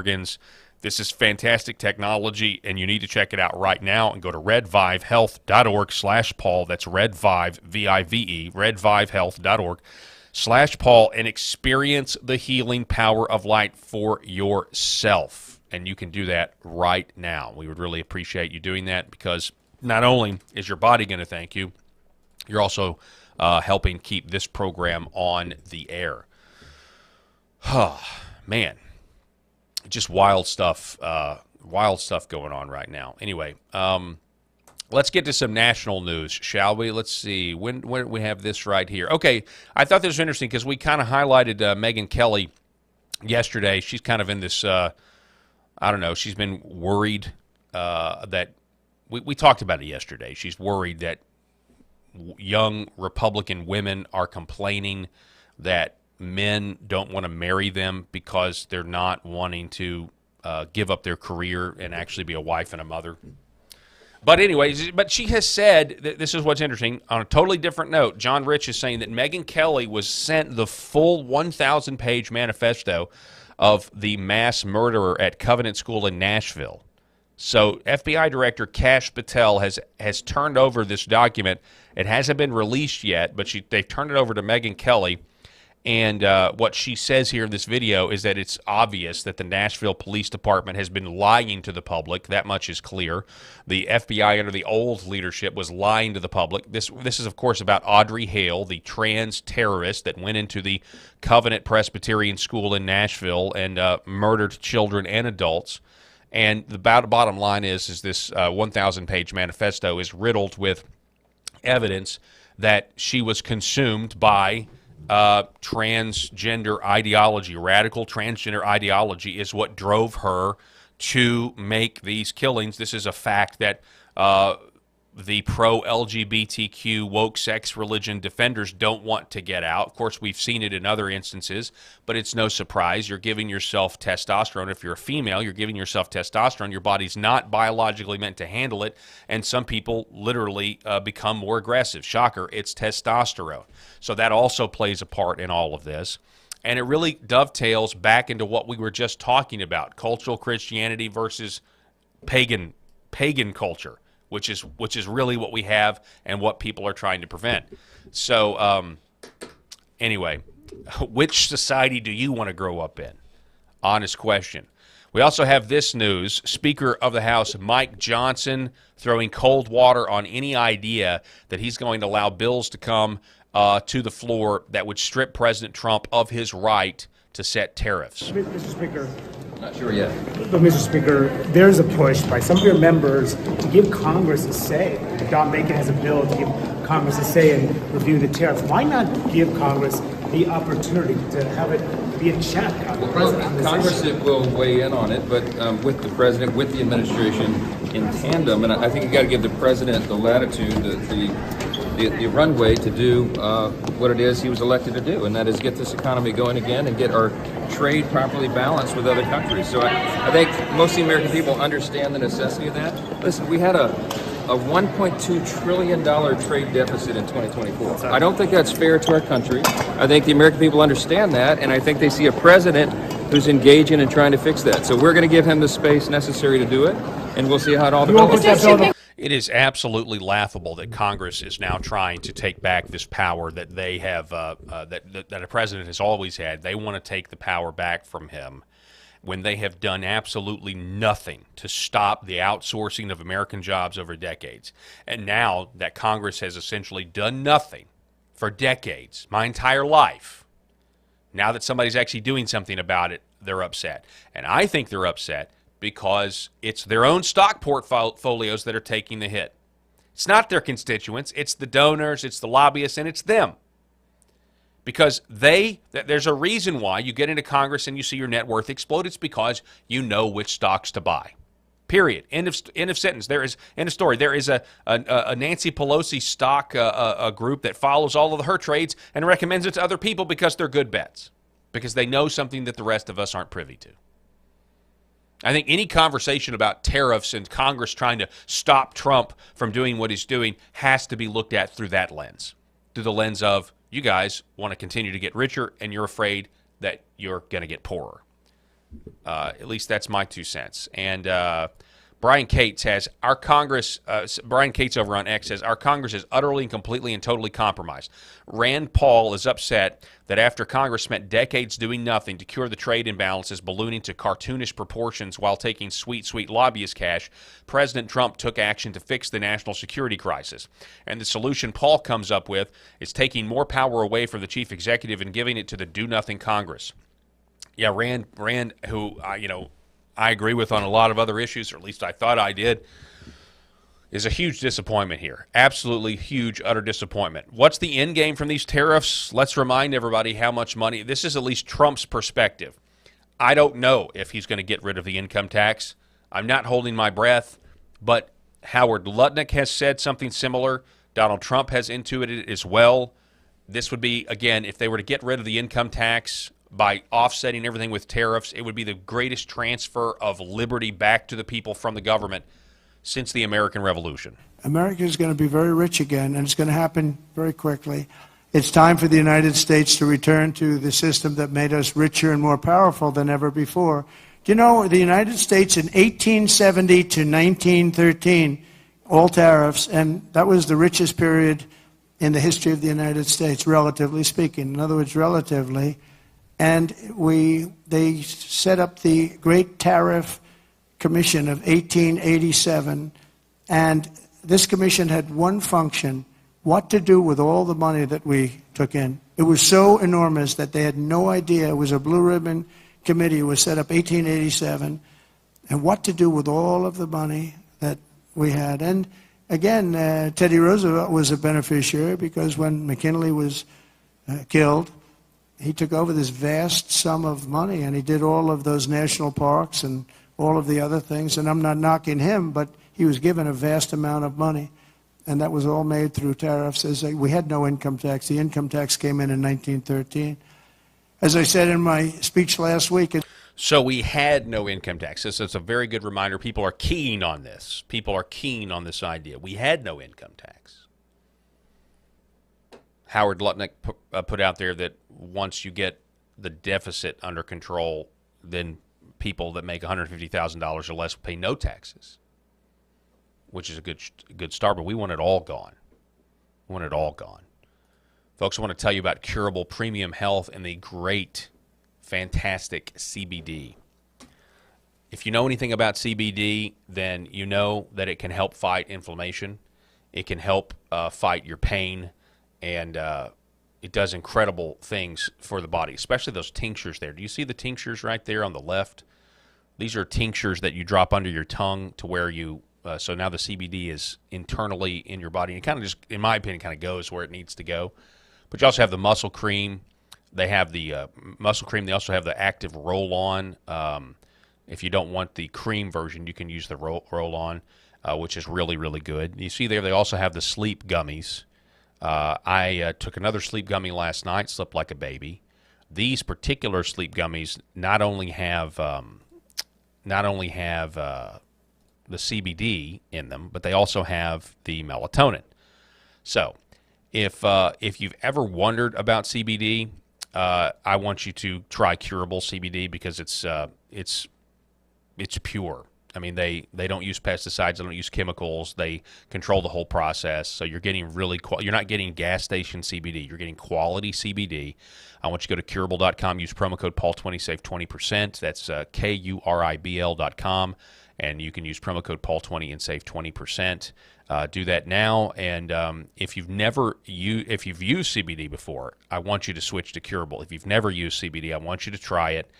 This is fantastic technology, and you need to check it out right now and go to redvivehealth.org/Paul. That's Redvive, V-I-V-E, redvivehealth.org/Paul, and experience the healing power of light for yourself. And you can do that right now. We would really appreciate you doing that, because not only is your body going to thank you, you're also helping keep this program on the air. Man, just wild stuff going on right now. Anyway, let's get to some national news, shall we? Let's see. When we have this right here. Okay, I thought this was interesting because we kind of highlighted Megyn Kelly yesterday. She's kind of in this, I don't know, she's been worried that, we talked about it yesterday. She's worried that young Republican women are complaining that men don't want to marry them because they're not wanting to give up their career and actually be a wife and a mother. But anyways, but she has said, that this is what's interesting, on a totally different note, John Rich is saying that Megyn Kelly was sent the full 1,000-page manifesto of the mass murderer at Covenant School in Nashville. So FBI Director Kash Patel has turned over this document. It hasn't been released yet, but they've turned it over to Megyn Kelly. And what she says here in this video is that it's obvious that the Nashville Police Department has been lying to the public. That much is clear. The FBI under the old leadership was lying to the public. This is, of course, about Audrey Hale, the trans terrorist that went into the Covenant Presbyterian School in Nashville and murdered children and adults. And the bottom line is this 1,000-page manifesto is riddled with evidence that she was consumed by transgender ideology. Radical transgender ideology is what drove her to make these killings. This is a fact that the pro-LGBTQ woke sex religion defenders don't want to get out. Of course, we've seen it in other instances, but it's no surprise. You're giving yourself testosterone. If you're a female, you're giving yourself testosterone. Your body's not biologically meant to handle it, and some people literally become more aggressive. Shocker, it's testosterone. So that also plays a part in all of this. And it really dovetails back into what we were just talking about, cultural Christianity versus pagan culture, which is really what we have and what people are trying to prevent. So anyway, which society do you want to grow up in? Honest question. We also have this news. Speaker of the House Mike Johnson throwing cold water on any idea that he's going to allow bills to come to the floor that would strip President Trump of his right to set tariffs. Mr. Speaker. Not sure yet. But, Mr. Speaker, there's a push by some of your members to give Congress a say. Don Bacon has a bill to give Congress a say and review the tariffs. Why not give Congress the opportunity to have it be a check on the president on this Congress issue? will weigh in on it, but with the president, with the administration in tandem, and I think you got to give the president the latitude, the the runway to do what it is he was elected to do, and that is get this economy going again and get our trade properly balanced with other countries. So I think most of the American people understand the necessity of that. Listen, we had a $1.2 trillion trade deficit in 2024. I don't think that's fair to our country. I think the American people understand that, and I think they see a president who's engaging and trying to fix that. So we're going to give him the space necessary to do it, and we'll see how it all develops. It is absolutely laughable that Congress is now trying to take back this power that they have, that a president has always had. They want to take the power back from him when they have done absolutely nothing to stop the outsourcing of American jobs over decades. And now that Congress has essentially done nothing for decades, my entire life, now that somebody's actually doing something about it, they're upset. And I think they're upset because it's their own stock portfolios that are taking the hit. It's not their constituents, it's the donors, it's the lobbyists, and it's them. Because there's a reason why you get into Congress and you see your net worth explode. It's because you know which stocks to buy. Period. End of sentence. End of story. There is a Nancy Pelosi stock a group that follows all of her trades and recommends it to other people because they're good bets. Because they know something that the rest of us aren't privy to. I think any conversation about tariffs and Congress trying to stop Trump from doing what he's doing has to be looked at through that lens. Through the lens of, you guys want to continue to get richer and you're afraid that you're going to get poorer. At least that's my 2 cents. And Brian Cates has our Congress. Brian Cates over on X says our Congress is utterly and completely and totally compromised. Rand Paul is upset that after Congress spent decades doing nothing to cure the trade imbalances ballooning to cartoonish proportions while taking sweet, sweet lobbyist cash, President Trump took action to fix the national security crisis. And the solution Paul comes up with is taking more power away from the chief executive and giving it to the do-nothing Congress. Yeah, Rand, who I agree with on a lot of other issues, or at least I thought I did, is a huge disappointment here. Absolutely huge, utter disappointment. What's the end game from these tariffs? Let's remind everybody how much money. This is at least Trump's perspective. I don't know if he's going to get rid of the income tax. I'm not holding my breath, but Howard Lutnick has said something similar. Donald Trump has intuited it as well. This would be, again, if they were to get rid of the income tax by offsetting everything with tariffs, it would be the greatest transfer of liberty back to the people from the government since the American Revolution. America is going to be very rich again, and it's going to happen very quickly. It's time for the United States to return to the system that made us richer and more powerful than ever before. Do you know, the United States in 1870 to 1913, all tariffs, and that was the richest period in the history of the United States, relatively speaking. In other words, relatively. And they set up the Great Tariff Commission of 1887, and this commission had one function: what to do with all the money that we took in. It was so enormous that they had no idea. It was a blue ribbon committee. It was set up 1887, and what to do with all of the money that we had. And again, Teddy Roosevelt was a beneficiary because when McKinley was killed, he took over this vast sum of money, and he did all of those national parks and all of the other things. And I'm not knocking him, but he was given a vast amount of money, and that was all made through tariffs. We had no income tax. The income tax came in 1913. As I said in my speech last week. So we had no income tax. This is a very good reminder. People are keen on this. People are keen on this idea. We had no income tax. Howard Lutnick put out there that once you get the deficit under control, then people that make $150,000 or less pay no taxes, which is a good start, but we want it all gone. We want it all gone. Folks, I want to tell you about Curable Premium Health and the great, fantastic CBD. If you know anything about CBD, then you know that it can help fight inflammation. It can help fight your pain. And it does incredible things for the body, especially those tinctures there. Do you see the tinctures right there on the left? These are tinctures that you drop under your tongue to where you, so now the CBD is internally in your body. And it kind of just, in my opinion, kind of goes where it needs to go. But you also have the muscle cream. They have the muscle cream. They also have the active roll-on. If you don't want the cream version, you can use the roll-on, which is really, really good. You see there, they also have the sleep gummies. I took another sleep gummy last night, slept like a baby. These particular sleep gummies not only have the CBD in them, but they also have the melatonin. So, if you've ever wondered about CBD, I want you to try Curable CBD because it's pure. I mean, they don't use pesticides, they don't use chemicals, they control the whole process. So you're getting you're not getting gas station CBD, you're getting quality CBD. I want you to go to curable.com, use promo code Paul20, save 20%. That's KURIBL.com, and you can use promo code Paul20 and save 20%. Do that now, and if you've used CBD before, I want you to switch to Curable. If you've never used CBD, I want you to try it.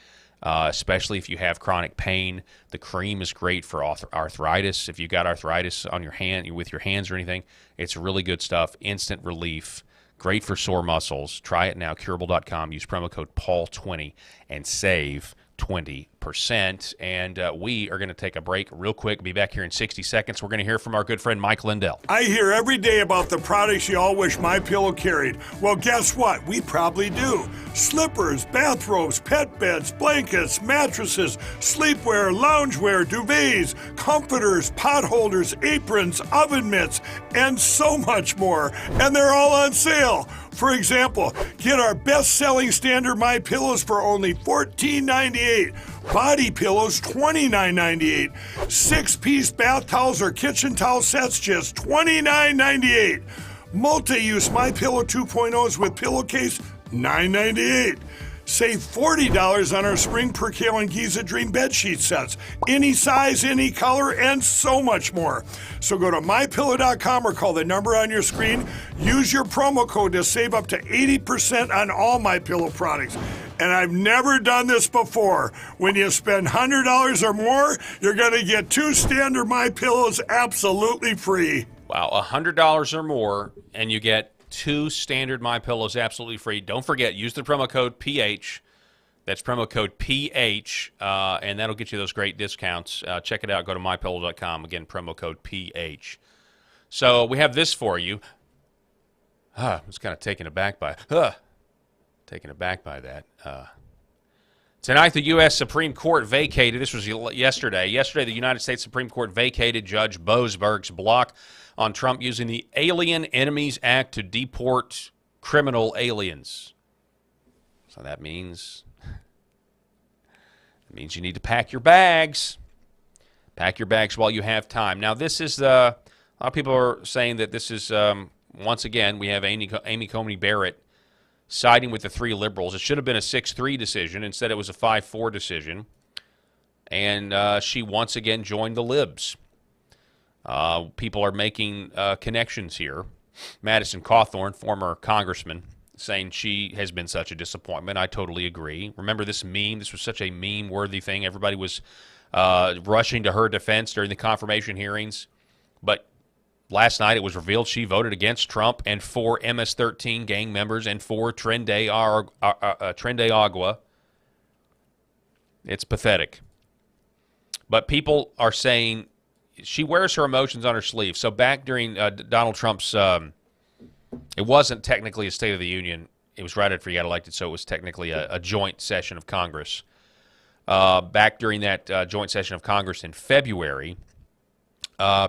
Especially if you have chronic pain. The cream is great for arthritis. If you've got arthritis on your hand, with your hands or anything, it's really good stuff. Instant relief. Great for sore muscles. Try it now. Curable.com. Use promo code Paul20 and save 20%. And we are going to take a break real quick. Be back here in 60 seconds. We're going to hear from our good friend Mike Lindell. I hear every day about the products you all wish MyPillow carried. Well, guess what? We probably do. Slippers, bathrobes, pet beds, blankets, mattresses, sleepwear, loungewear, duvets, comforters, pot holders, aprons, oven mitts, and so much more. And they're all on sale. For example, get our best-selling standard MyPillows for only $14.98. Body pillows, $29.98. 6-piece bath towels or kitchen towel sets, just $29.98. Multi-use MyPillow 2.0s with pillowcase, $9.98. Save $40 on our Spring Percale and Giza Dream bed sheet sets. Any size, any color, and so much more. So go to MyPillow.com or call the number on your screen. Use your promo code to save up to 80% on all MyPillow products. And I've never done this before. When you spend $100 or more, you're going to get 2 standard MyPillows absolutely free. Wow, $100 or more, and you get 2 standard MyPillows absolutely free. Don't forget, use the promo code PH. That's promo code PH, and that'll get you those great discounts. Check it out. Go to MyPillow.com. Again, promo code PH. So we have this for you. I was kind of taken aback by that. Tonight, the U.S. Supreme Court vacated. This was yesterday. Yesterday, the United States Supreme Court vacated Judge Boasberg's block on Trump using the Alien Enemies Act to deport criminal aliens. So that means you need to pack your bags. Pack your bags while you have time. Now, this is a lot of people are saying that this is once again we have Amy Coney Barrett siding with the 3 liberals. It should have been a 6-3 decision. Instead, it was a 5-4 decision. And she once again joined the libs. People are making connections here. Madison Cawthorn, former congressman, saying she has been such a disappointment. I totally agree. Remember this meme? This was such a meme-worthy thing. Everybody was rushing to her defense during the confirmation hearings. But last night it was revealed she voted against Trump and for MS-13 gang members and for Tren de Agua. It's pathetic. But people are saying she wears her emotions on her sleeve. So back during Donald Trump's, it wasn't technically a State of the Union. It was right after he got elected, so it was technically a joint session of Congress. Back during that joint session of Congress in February,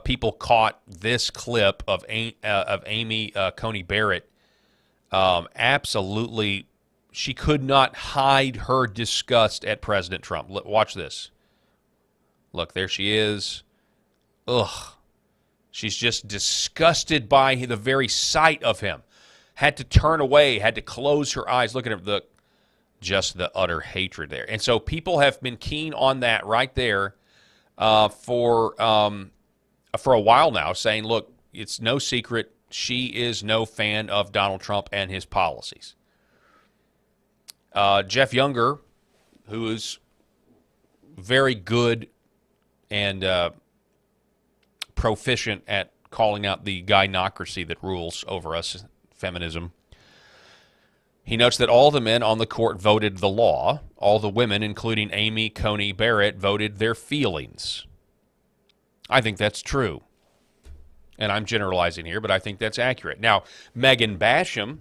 people caught this clip of Amy Coney Barrett. Absolutely, she could not hide her disgust at President Trump. Watch this. Look, there she is. Ugh. She's just disgusted by the very sight of him. Had to turn away, had to close her eyes. Look at her, just the utter hatred there. And so people have been keen on that right there for a while now, saying, look, it's no secret she is no fan of Donald Trump and his policies. Jeff Younger, who is very good and proficient at calling out the gynocracy that rules over us, feminism. He notes that all the men on the court voted the law. All the women, including Amy Coney Barrett, voted their feelings. I think that's true. And I'm generalizing here, but I think that's accurate. Now, Megan Basham,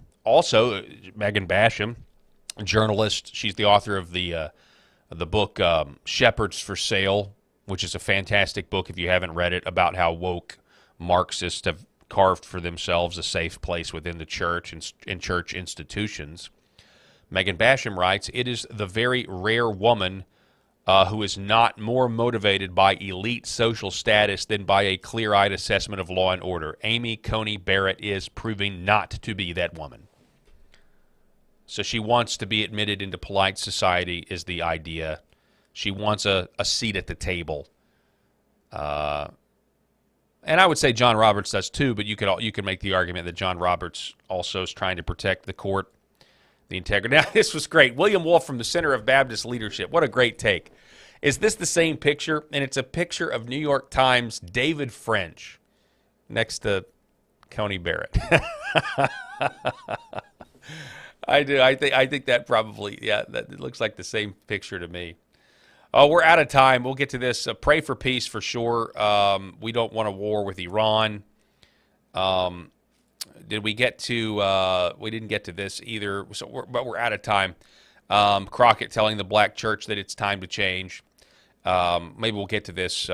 journalist, she's the author of the book Shepherds for Sale, which is a fantastic book if you haven't read it, about how woke Marxists have carved for themselves a safe place within the church and church institutions. Megan Basham writes, "It is the very rare woman who is not more motivated by elite social status than by a clear-eyed assessment of law and order. Amy Coney Barrett is proving not to be that woman." So she wants to be admitted into polite society is the idea. She wants a seat at the table. And I would say John Roberts does too, but you could make the argument that John Roberts also is trying to protect the court, the integrity. Now, this was great. William Wolf from the Center of Baptist Leadership. What a great take. Is this the same picture? And it's a picture of New York Times David French next to Coney Barrett. I do. I think that probably, that looks like the same picture to me. Oh, we're out of time. We'll get to this. Pray for peace for sure. We don't want a war with Iran. Did we get to? We didn't get to this either. But we're out of time. Crockett telling the black church that it's time to change. Maybe we'll get to this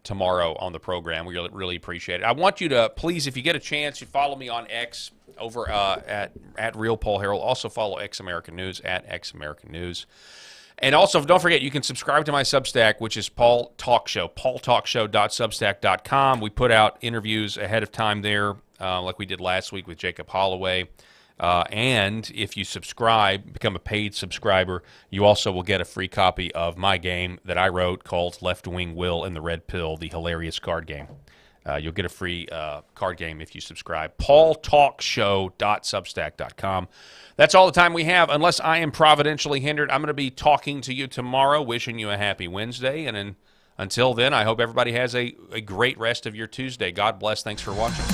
tomorrow on the program. We really appreciate it. I want you to please, if you get a chance, you follow me on X over at Real Paul Harrell. Also follow X American News at X American News. And also, don't forget, you can subscribe to my Substack, which is Paul Talk Show, paultalkshow.substack.com. We put out interviews ahead of time there, like we did last week with Jacob Holloway. And if you subscribe, become a paid subscriber, you also will get a free copy of my game that I wrote called Left Wing Will and the Red Pill, the hilarious card game. You'll get a free card game if you subscribe. paultalkshow.substack.com. That's all the time we have. Unless I am providentially hindered, I'm going to be talking to you tomorrow, wishing you a happy Wednesday. And until then, I hope everybody has a great rest of your Tuesday. God bless. Thanks for watching.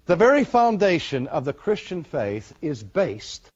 The very foundation of the Christian faith is based